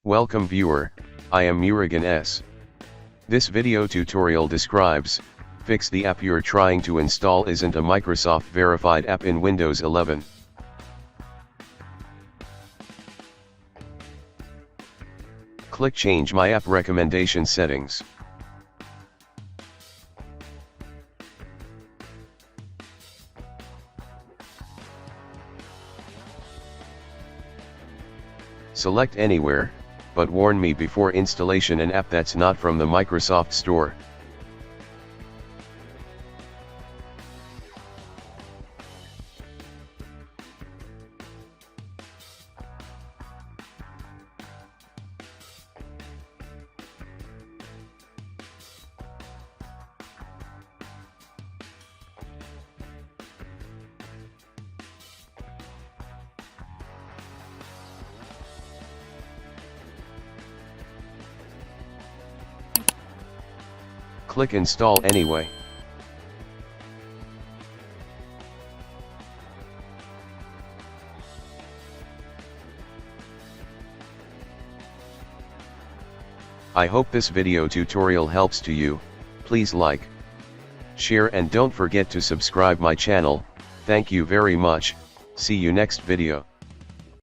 Welcome viewer, I am Murugan S. This video tutorial describes, fix the app you're trying to install isn't a Microsoft verified app in Windows 11. Click Change My App Recommendation Settings. Select Anywhere, but warn me before installation an app that's not from the Microsoft Store. Click Install Anyway. I hope this video tutorial helps to you. Please like, share and don't forget to subscribe my channel. Thank you very much. See you next video.